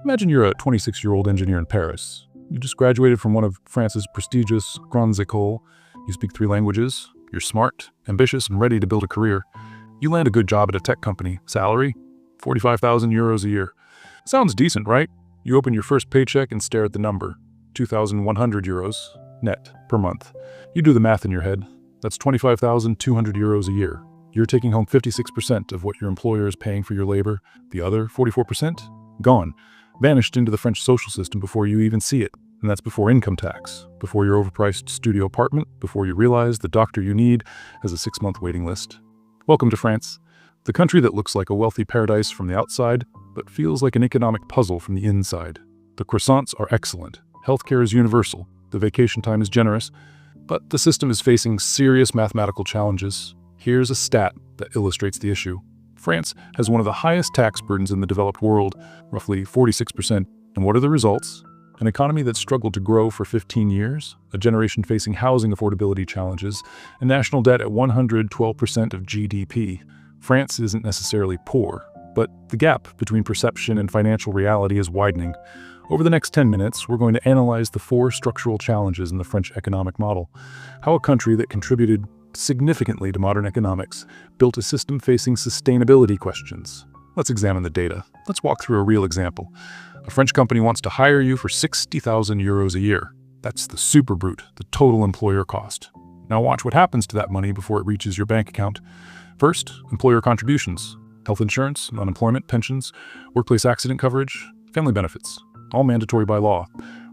Imagine you're a 26-year-old engineer in Paris. You just graduated from one of France's prestigious grandes écoles. You speak 3 languages. You're smart, ambitious, and ready to build a career. You land a good job at a tech company. Salary? 45,000 euros a year. Sounds decent, right? You open your first paycheck and stare at the number. 2,100 euros net per month. You do the math in your head. That's 25,200 euros a year. You're taking home 56% of what your employer is paying for your labor. The other 44%? Gone. Vanished into the French social system before you even see it. And that's before income tax, before your overpriced studio apartment, before you realize the doctor you need has a 6-month waiting list. Welcome to France, the country that looks like a wealthy paradise from the outside, but feels like an economic puzzle from the inside. The croissants are excellent. Healthcare is universal. The vacation time is generous. But the system is facing serious mathematical challenges. Here's a stat that illustrates the issue. France has one of the highest tax burdens in the developed world, roughly 46%. And what are the results? An economy that struggled to grow for 15 years, a generation facing housing affordability challenges, a national debt at 112% of GDP. France isn't necessarily poor, but the gap between perception and financial reality is widening. Over the next 10 minutes, we're going to analyze the 4 structural challenges in the French economic model. How a country that contributed significantly to modern economics built a system facing sustainability questions. Let's examine the data. Let's walk through a real example. A French company wants to hire you for 60,000 euros a year. That's the super brute, the total employer cost. Now watch what happens to that money before it reaches your bank account. First, employer contributions, health insurance, unemployment, pensions, workplace accident coverage, family benefits, all mandatory by law.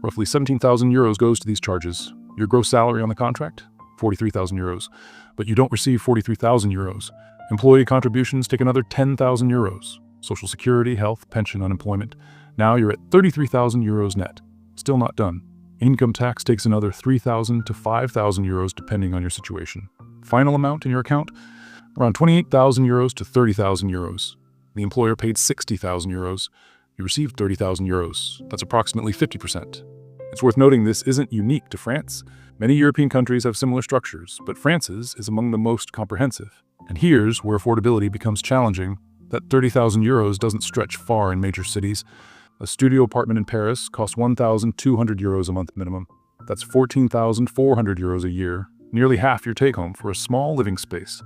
Roughly 17,000 euros goes to these charges. Your gross salary on the contract? 43,000 euros. But you don't receive 43,000 euros. Employee contributions take another 10,000 euros. Social security, health, pension, unemployment. Now you're at 33,000 euros net. Still not done. Income tax takes another 3,000 to 5,000 euros depending on your situation. Final amount in your account? Around 28,000 euros to 30,000 euros. The employer paid 60,000 euros. You received 30,000 euros. That's approximately 50%. It's worth noting this isn't unique to France. Many European countries have similar structures, but France's is among the most comprehensive. And here's where affordability becomes challenging. That 30,000 euros doesn't stretch far in major cities. A studio apartment in Paris costs 1,200 euros a month minimum. That's 14,400 euros a year, nearly half your take-home for a small living space.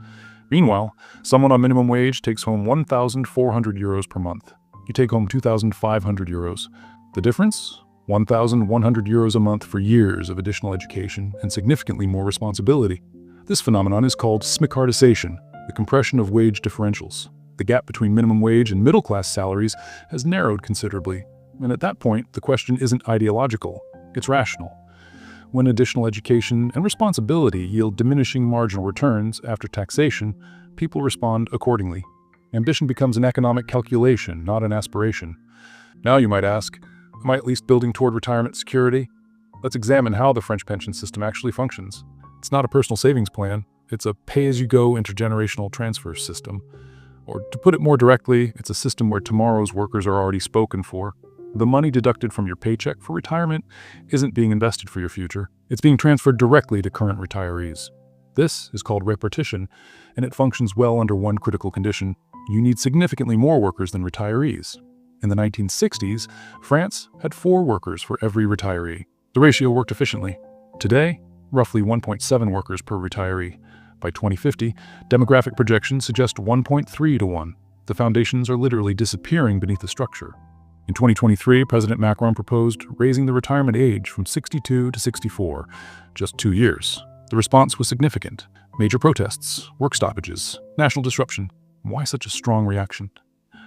Meanwhile, someone on minimum wage takes home 1,400 euros per month. You take home 2,500 euros. The difference? 1,100 euros a month for years of additional education and significantly more responsibility. This phenomenon is called smicardisation, the compression of wage differentials. The gap between minimum wage and middle-class salaries has narrowed considerably. And at that point, the question isn't ideological, it's rational. When additional education and responsibility yield diminishing marginal returns after taxation, people respond accordingly. Ambition becomes an economic calculation, not an aspiration. Now you might ask, am I at least building toward retirement security? Let's examine how the French pension system actually functions. It's not a personal savings plan, it's a pay-as-you-go intergenerational transfer system. Or to put it more directly, it's a system where tomorrow's workers are already spoken for. The money deducted from your paycheck for retirement isn't being invested for your future. It's being transferred directly to current retirees. This is called repartition, and it functions well under one critical condition. You need significantly more workers than retirees. In the 1960s, France had 4 workers for every retiree. The ratio worked efficiently. Today, roughly 1.7 workers per retiree. By 2050, demographic projections suggest 1.3 to 1. The foundations are literally disappearing beneath the structure. In 2023, President Macron proposed raising the retirement age from 62 to 64, just 2 years. The response was significant. Major protests, work stoppages, national disruption. Why such a strong reaction?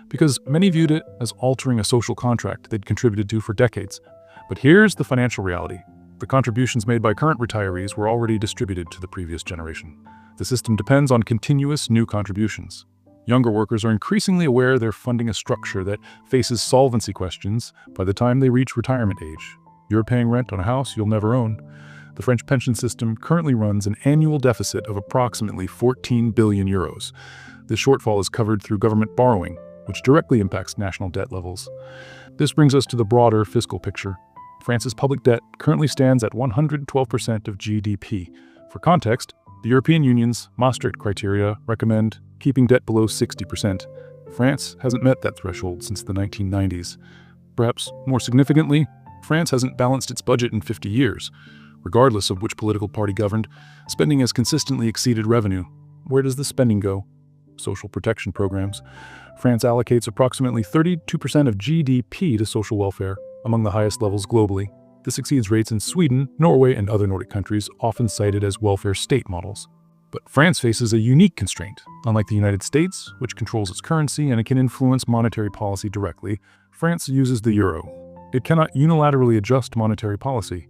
Because many viewed it as altering a social contract they'd contributed to for decades. But here's the financial reality. The contributions made by current retirees were already distributed to the previous generation. The system depends on continuous new contributions. Younger workers are increasingly aware they're funding a structure that faces solvency questions by the time they reach retirement age. You're paying rent on a house you'll never own. The French pension system currently runs an annual deficit of approximately 14 billion euros. This shortfall is covered through government borrowing, which directly impacts national debt levels. This brings us to the broader fiscal picture. France's public debt currently stands at 112% of GDP. For context, the European Union's Maastricht criteria recommend keeping debt below 60%. France hasn't met that threshold since the 1990s. Perhaps more significantly, France hasn't balanced its budget in 50 years. Regardless of which political party governed, spending has consistently exceeded revenue. Where does the spending go? Social protection programs. France allocates approximately 32% of GDP to social welfare, among the highest levels globally. This exceeds rates in Sweden, Norway, and other Nordic countries, often cited as welfare state models. But France faces a unique constraint. Unlike the United States, which controls its currency and it can influence monetary policy directly, France uses the euro. It cannot unilaterally adjust monetary policy.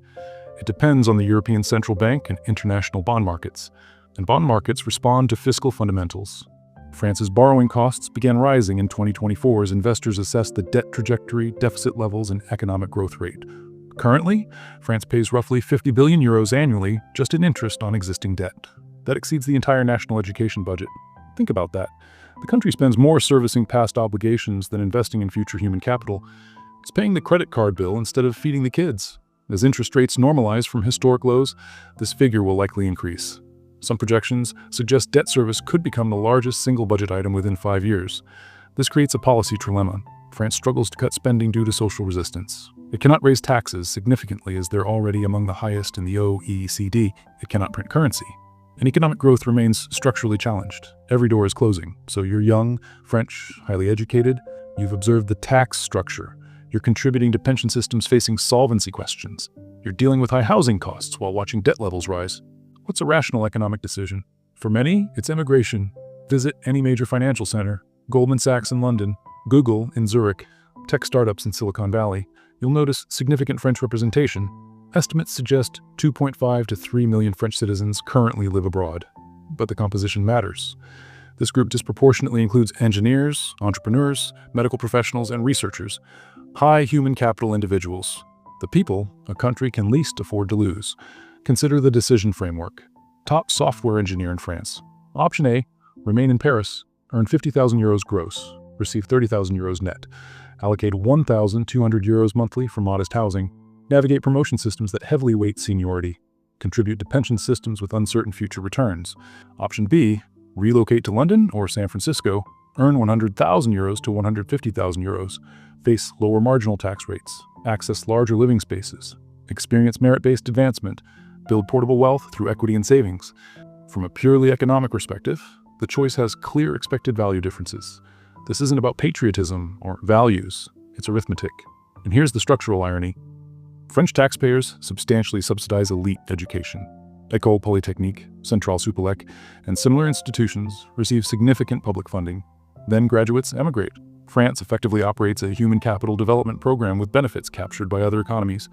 It depends on the European Central Bank and international bond markets, and bond markets respond to fiscal fundamentals. France's borrowing costs began rising in 2024 as investors assessed the debt trajectory, deficit levels, and economic growth rate. Currently, France pays roughly 50 billion euros annually just in interest on existing debt. That exceeds the entire national education budget. Think about that. The country spends more servicing past obligations than investing in future human capital. It's paying the credit card bill instead of feeding the kids. As interest rates normalize from historic lows, this figure will likely increase. Some projections suggest debt service could become the largest single budget item within 5 years. This creates a policy trilemma. France struggles to cut spending due to social resistance. It cannot raise taxes significantly as they're already among the highest in the OECD. It cannot print currency. And economic growth remains structurally challenged. Every door is closing. So you're young, French, highly educated. You've observed the tax structure. You're contributing to pension systems facing solvency questions. You're dealing with high housing costs while watching debt levels rise. What's a rational economic decision? For many, it's immigration. Visit any major financial center, Goldman Sachs in London, Google in Zurich, tech startups in Silicon Valley. You'll notice significant French representation. Estimates suggest 2.5 to 3 million French citizens currently live abroad. But the composition matters. This group disproportionately includes engineers, entrepreneurs, medical professionals, and researchers. High human capital individuals. The people a country can least afford to lose. Consider the decision framework. Top software engineer in France. Option A, remain in Paris, earn 50,000 euros gross, receive 30,000 euros net, allocate 1,200 euros monthly for modest housing, navigate promotion systems that heavily weight seniority, contribute to pension systems with uncertain future returns. Option B, relocate to London or San Francisco, earn 100,000 euros to 150,000 euros, face lower marginal tax rates, access larger living spaces, experience merit-based advancement, build portable wealth through equity and savings. From a purely economic perspective, the choice has clear expected value differences. This isn't about patriotism or values, it's arithmetic. And here's the structural irony. French taxpayers substantially subsidize elite education. École Polytechnique, Centrale Supélec, and similar institutions receive significant public funding. Then graduates emigrate. France effectively operates a human capital development program with benefits captured by other economies.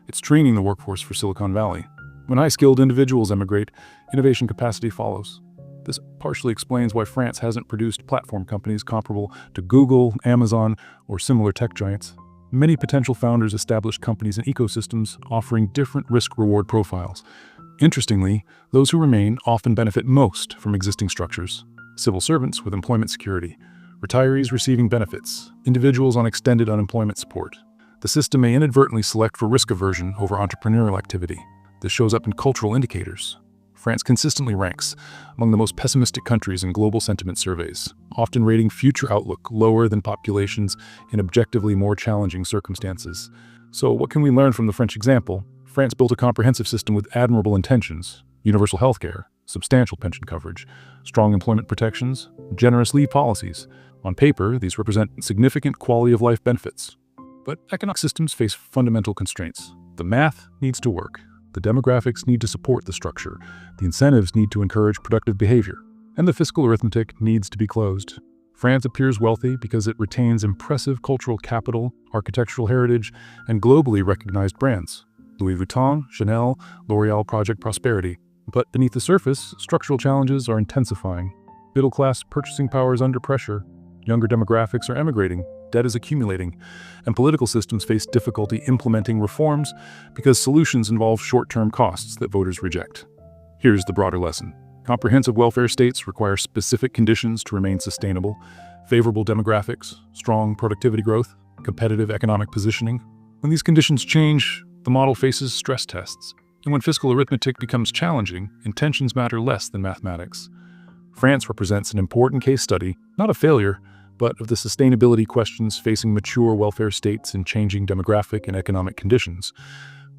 It's training the workforce for Silicon Valley. When high-skilled individuals emigrate, innovation capacity follows. This partially explains why France hasn't produced platform companies comparable to Google, Amazon, or similar tech giants. Many potential founders establish companies and ecosystems offering different risk-reward profiles. Interestingly, those who remain often benefit most from existing structures. Civil servants with employment security, retirees receiving benefits, individuals on extended unemployment support. The system may inadvertently select for risk aversion over entrepreneurial activity. This shows up in cultural indicators. France consistently ranks among the most pessimistic countries in global sentiment surveys, often rating future outlook lower than populations in objectively more challenging circumstances. So what can we learn from the French example? France built a comprehensive system with admirable intentions: universal healthcare, substantial pension coverage, strong employment protections, generous leave policies. On paper, these represent significant quality of life benefits. But economic systems face fundamental constraints. The math needs to work. The demographics need to support the structure. The incentives need to encourage productive behavior. And the fiscal arithmetic needs to be closed. France appears wealthy because it retains impressive cultural capital, architectural heritage, and globally recognized brands. Louis Vuitton, Chanel, L'Oréal Project Prosperity. But beneath the surface, structural challenges are intensifying. Middle-class purchasing power is under pressure. Younger demographics are emigrating. Debt is accumulating, and political systems face difficulty implementing reforms because solutions involve short-term costs that voters reject. Here's the broader lesson. Comprehensive welfare states require specific conditions to remain sustainable: favorable demographics, strong productivity growth, competitive economic positioning. When these conditions change, the model faces stress tests. And when fiscal arithmetic becomes challenging, intentions matter less than mathematics. France represents an important case study, not a failure, but of the sustainability questions facing mature welfare states in changing demographic and economic conditions.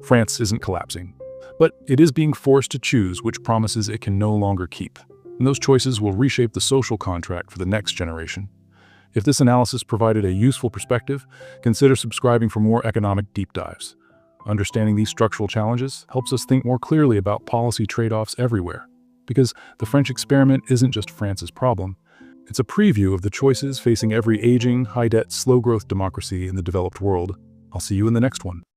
France isn't collapsing, but it is being forced to choose which promises it can no longer keep. And those choices will reshape the social contract for the next generation. If this analysis provided a useful perspective, consider subscribing for more economic deep dives. Understanding these structural challenges helps us think more clearly about policy trade-offs everywhere. Because the French experiment isn't just France's problem, it's a preview of the choices facing every aging, high-debt, slow-growth democracy in the developed world. I'll see you in the next one.